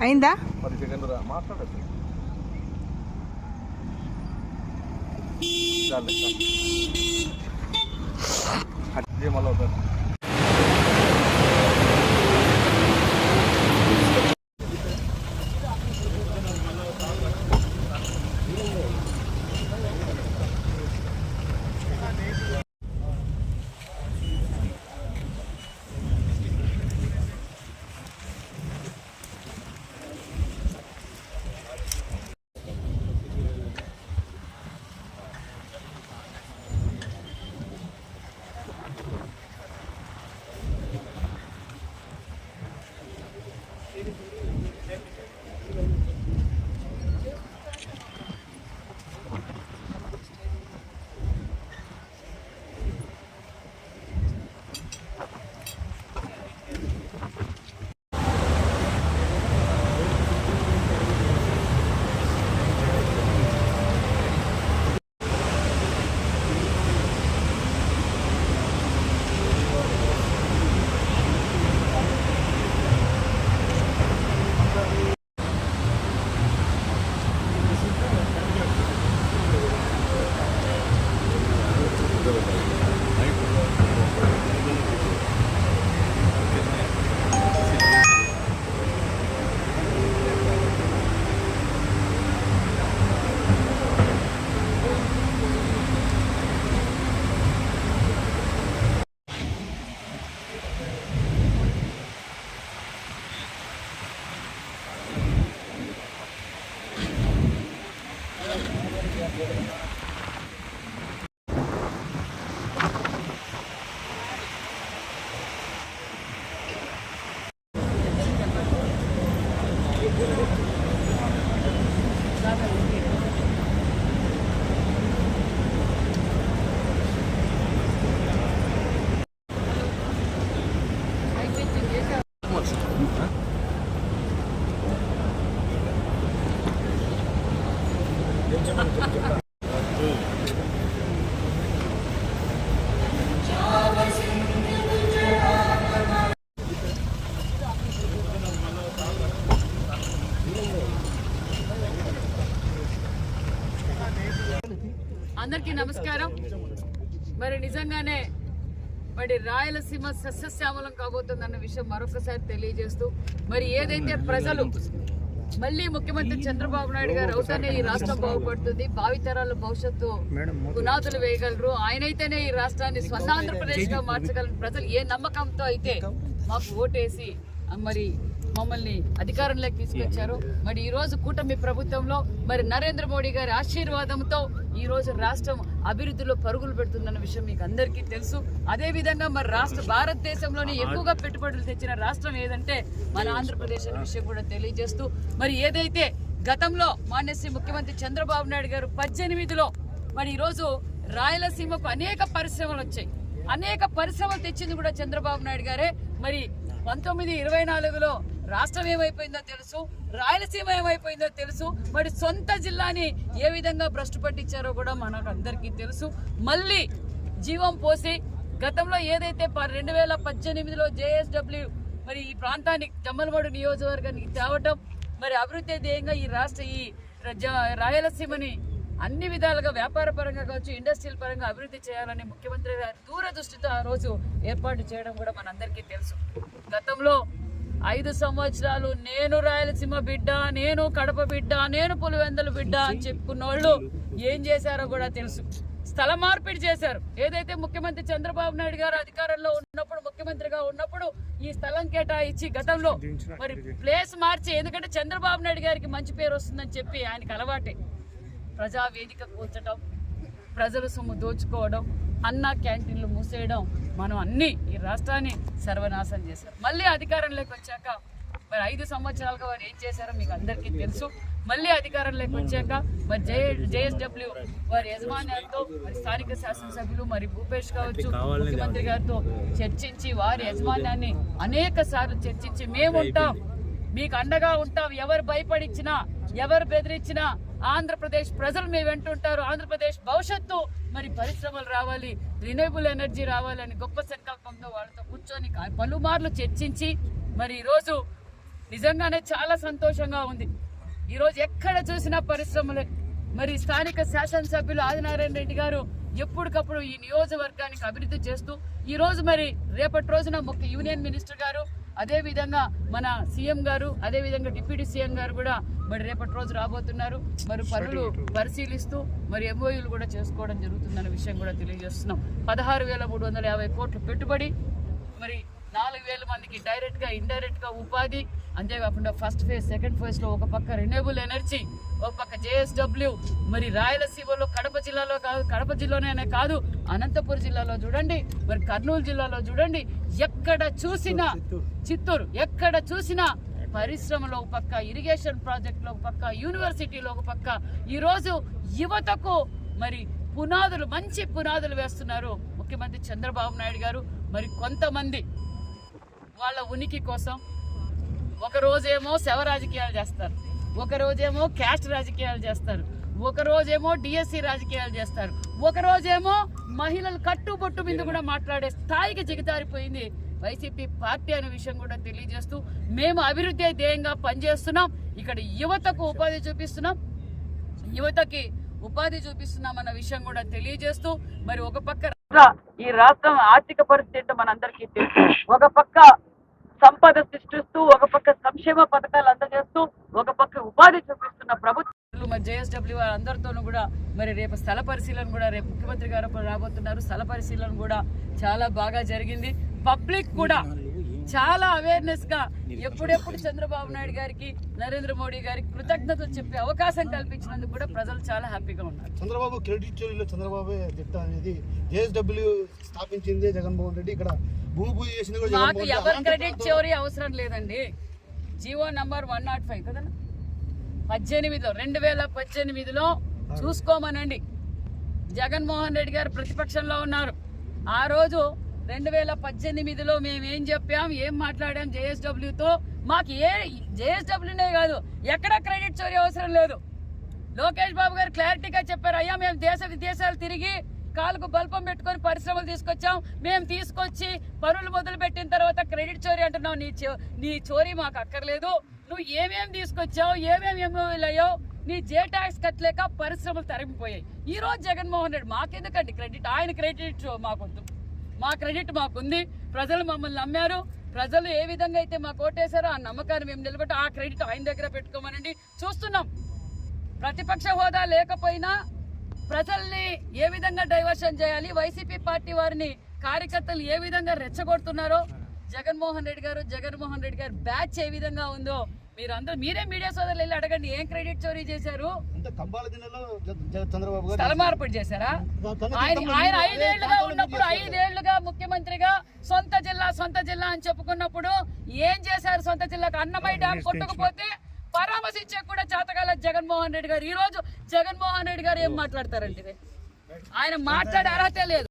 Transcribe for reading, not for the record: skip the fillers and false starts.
అయిందా? 10 సెకండ్లు మాట్లాడచ్చు. మళ్ళీ అవుతారు. అందరికీ నమస్కారం. మరి నిజంగానే మరి రాయలసీమ సస్యశ్యామలం కాబోతుందన్న విషయం మరొకసారి తెలియజేస్తూ, మరి ఏదైతే ప్రజలు మళ్ళీ ముఖ్యమంత్రి చంద్రబాబు నాయుడు గారు అవుతానే ఈ రాష్ట్రం బాగుపడుతుంది, భావితరాల భవిష్యత్తు పునాదులు వేయగలరు, ఆయనైతేనే ఈ రాష్ట్రాన్ని స్వర్ణాంధ్రప్రదేశ్ గా మార్చగలరు ప్రజలు ఏ నమ్మకంతో అయితే మాకు ఓటేసి మరి మమ్మల్ని అధికారంలోకి తీసుకొచ్చారు. మరి ఈ రోజు కూటమి ప్రభుత్వంలో మరి నరేంద్ర మోడీ గారి ఆశీర్వాదంతో ఈ రోజు రాష్ట్రం అభివృద్ధిలో పరుగులు పెడుతుందన్న విషయం మీకు అందరికీ తెలుసు. అదే విధంగా మరి భారతదేశంలోనే ఎక్కువగా పెట్టుబడులు తెచ్చిన రాష్ట్రం ఏదంటే మన ఆంధ్రప్రదేశ్ అనే విషయం కూడా తెలియజేస్తూ, మరి ఏదైతే గతంలో మాన్యశ్రీ ముఖ్యమంత్రి చంద్రబాబు నాయుడు గారు 18లో మరి ఈరోజు రాయలసీమకు అనేక పరిశ్రమలు వచ్చాయి, అనేక పరిశ్రమలు తెచ్చింది కూడా చంద్రబాబు నాయుడు గారే. మరి 1924లో రాష్ట్రం ఏమైపోయిందో తెలుసు, రాయలసీమ ఏమైపోయిందో తెలుసు, మరి సొంత జిల్లాని ఏ విధంగా భ్రష్టు పట్టించారో కూడా మనకు అందరికీ తెలుసు. మళ్ళీ జీవం పోసి గతంలో ఏదైతే 2018లో JSW మరి ఈ ప్రాంతానికి జమ్మలమడు నియోజకవర్గానికి తేవటం, మరి అభివృద్ధి ధ్యేయంగా ఈ రాయలసీమని అన్ని విధాలుగా వ్యాపార పరంగా కావచ్చు, ఇండస్ట్రియల్ పరంగా అభివృద్ధి చేయాలని ముఖ్యమంత్రి గారు దూరదృష్టితో ఆ రోజు ఏర్పాటు చేయడం కూడా మనందరికీ తెలుసు. గతంలో 5 సంవత్సరాలు నేను రాయలసీమ బిడ్డ, నేను కడప బిడ్డ, నేను పులివెందుల బిడ్డ అని చెప్పుకున్న వాళ్ళు ఏం చేశారో కూడా తెలుసు. స్థల మార్పిడి చేశారు. ఏదైతే ముఖ్యమంత్రి చంద్రబాబు నాయుడు గారు అధికారంలో ఉన్నప్పుడు, ముఖ్యమంత్రిగా ఉన్నప్పుడు ఈ స్థలం కేటాయించి గతంలో మరి ప్లేస్ మార్చి, ఎందుకంటే చంద్రబాబు నాయుడు గారికి మంచి పేరు వస్తుందని చెప్పి ఆయనకి అలవాటే ప్రజావేదిక కూర్చడం, ప్రజల సొమ్ము దోచుకోవడం, అన్న క్యాంటీన్లు మూసేయడం, మనం అన్ని ఈ రాష్ట్రాన్ని సర్వనాశనం చేశారు. మళ్ళీ అధికారంలోకి వచ్చాక మరి 5 సంవత్సరాలుగా వారు ఏం చేశారో మీకు అందరికీ తెలుసు. మళ్ళీ అధికారంలోకి వచ్చాక మరి JSW వారి యజమాన్యాలతో మరి స్థానిక శాసనసభ్యులు మరి భూపేష్ కావచ్చు ముఖ్యమంత్రి గారితో చర్చించి వారి యజమాన్యాన్ని అనేక సార్లు చర్చించి మేము ఉంటాం, మీకు అండగా ఉంటాం, ఎవరు భయపడిచ్చినా ఎవరు బెదిరించినా ఆంధ్రప్రదేశ్ ప్రజలు మీ వెంటుంటారు, ఆంధ్రప్రదేశ్ భవిష్యత్తు మరి పరిశ్రమలు రావాలి, రిన్యూవబుల్ ఎనర్జీ రావాలని గొప్ప సంకల్పంతో వాళ్ళతో కూర్చొని పలుమార్లు చర్చించి మరి ఈరోజు నిజంగానే చాలా సంతోషంగా ఉంది. ఈరోజు ఎక్కడ చూసినా పరిశ్రమలే. మరి స్థానిక శాసనసభ్యులు ఆదినారాయణ రెడ్డి గారు ఎప్పటికప్పుడు ఈ నియోజకవర్గానికి అభివృద్ధి చేస్తూ ఈ రోజు మరి రేపటి రోజున ముఖ్య యూనియన్ మినిస్టర్ గారు, అదే విధంగా మన సీఎం గారు, అదే విధంగా డిప్యూటీ సీఎం గారు కూడా మరి రేపటి రోజు రాబోతున్నారు. మరి పనులు పరిశీలిస్తూ మరి ఎంఓయూలు కూడా చేసుకోవడం జరుగుతుందన్న విషయం కూడా తెలియజేస్తున్నాం. 16,350 కోట్లు పెట్టుబడి, మరి 4,000 మందికి డైరెక్ట్ గా ఇండైరెక్ట్ గా ఉపాధి. అంతేకాకుండా ఫస్ట్ ఫేజ్, సెకండ్ ఫేజ్ లో ఒక పక్క రెన్యూబుల్ ఎనర్జీ, ఒక పక్క JSW, మరి రాయలసీమలో కడప జిల్లాలో కాదు, కడప జిల్లాలోనే కాదు, అనంతపురం జిల్లాలో చూడండి, మరి కర్నూలు జిల్లాలో చూడండి, ఎక్కడ చూసినా చిత్తూరు, ఎక్కడ చూసినా పరిశ్రమలో ఒక పక్క, ఇరిగేషన్ ప్రాజెక్టులో ఒక పక్క, యూనివర్సిటీలో ఒక పక్క. ఈరోజు యువతకు మరి పునాదులు, మంచి పునాదులు వేస్తున్నారు ముఖ్యమంత్రి చంద్రబాబు నాయుడు గారు. మరి కొంతమంది వాళ్ళ ఉనికి కోసం ఒక రోజేమో శవ రాజకీయాలు చేస్తారు, ఒక రోజేమో క్యాస్ట్ రాజకీయాలు చేస్తారు, ఒక రోజేమో డిఎస్సి రాజకీయాలు చేస్తారు, ఒక రోజేమో మహిళలు కట్టుబొట్టు మీద కూడా మాట్లాడే స్థాయికి దిగజారిపోయింది వైసీపీ పార్టీ అనే విషయం కూడా తెలియజేస్తూ, మేము అభివృద్ధి ధ్యేయంగా పనిచేస్తున్నాం. ఇక్కడ యువతకు ఉపాధి చూపిస్తున్నాం, యువతకి ఉపాధి చూపిస్తున్నాం అన్న విషయం కూడా తెలియజేస్తూ, మరి ఒక పక్క ఈ రాష్ట్రం ఆర్థిక పరిస్థితి మనందరికీ తెలుసు. ఒక పక్క సంపద సృష్టిస్తూ, ఒక పక్క సంక్షేమ పథకాలు అందజేస్తూ, ఒక పక్క ఉపాధి చూపిస్తున్న ప్రభుత్వాలు మరి JSW అందరితోనూ కూడా మరి రేపు స్థల పరిశీలన కూడా, రేపు ముఖ్యమంత్రి గారు రాబోతున్నారు. స్థల పరిశీలన కూడా చాలా బాగా జరిగింది. పబ్లిక్ కూడా చాలా అవేర్నెస్ గా ఎప్పుడెప్పుడు చంద్రబాబు నాయుడు గారికి, నరేంద్ర మోడీ గారికి కృతజ్ఞతలు చెప్పే అవకాశం కల్పించినందుకు కూడా ప్రజలు చాలా హ్యాపీగా ఉన్నారు. చంద్రబాబు క్రెడిట్ చోరీలో చంద్రబాబు దిట్ట అనేది JSW స్థాపించింది జగన్మోహన్ రెడ్డి. ఇక్కడ భూమి చేసింది కూడా మాకు ఎవరి క్రెడిట్ చోరీ అవసరం లేదండి. జీవో నంబర్ 105 కదా 18లో 2018లో చూసుకోమనండి. జగన్మోహన్ రెడ్డి గారు ప్రతిపక్షంలో ఉన్నారు. ఆ రోజు 2018లో మేము ఏం చెప్పాం, ఏం మాట్లాడాం JSWతో. మాకు JSWనే కాదు, ఎక్కడ క్రెడిట్ చోరీ అవసరం లేదు. లోకేష్ బాబు గారు క్లారిటీగా చెప్పారు, అయ్యా మేము దేశ విదేశాలు తిరిగి కాలుకు బల్పం పెట్టుకొని పరిశ్రమలు తీసుకొచ్చాం, మేము తీసుకొచ్చి పనులు మొదలు పెట్టిన తర్వాత క్రెడిట్ చోరీ అంటున్నావు, నీ చోరీ మాకు అక్కర్లేదు. నువ్వు ఏమేమి తీసుకొచ్చావు, ఏమేమి ఎంఓయూలు అయ్యావు, నీ ట్యాక్స్ కట్టలేక పరిశ్రమలు తరిగిపోయాయి. ఈ రోజు జగన్మోహన్ రెడ్డి మాకెందుకండి క్రెడిట్, ఆయన క్రెడిట్ మాకొద్దు, మా క్రెడిట్ మాకుంది. ప్రజలు మమ్మల్ని నమ్మారు, ప్రజలు ఏ విధంగా అయితే మాకు ఓటేశారో ఆ నమ్మకాన్ని మేము నిలబెట్టి ఆ క్రెడిట్ ఆయన దగ్గర పెట్టుకోమనండి. చూస్తున్నాం ప్రతిపక్ష హోదా లేకపోయినా ప్రజల్ని ఏ విధంగా డైవర్షన్ చేయాలి, వైసీపీ పార్టీ వారిని కార్యకర్తలు ఏ విధంగా రెచ్చగొడుతున్నారో, జగన్మోహన్ రెడ్డి గారు బ్యాచ్ ఏ విధంగా ఉందో మీరే మీడియా సోదరులు వెళ్ళి అడగండి. ఏం క్రెడిట్ చోరీ చేశారు? స్థల మార్పిడి చేశారా? ఆయన 5 ఏళ్లుగా ఉన్నప్పుడు, 5 ఏళ్లుగా ముఖ్యమంత్రిగా సొంత జిల్లా అని చెప్పుకున్నప్పుడు ఏం చేశారు? సొంత జిల్లాకు అన్నమయ్య డ్యాం కొట్టకపోతే పరామర్శించే కూడా చేతకాల జగన్మోహన్ రెడ్డి గారు. ఈ రోజు జగన్మోహన్ రెడ్డి గారు ఏం మాట్లాడతారంటే ఆయన మాట్లాడే అర్హతే లేదు.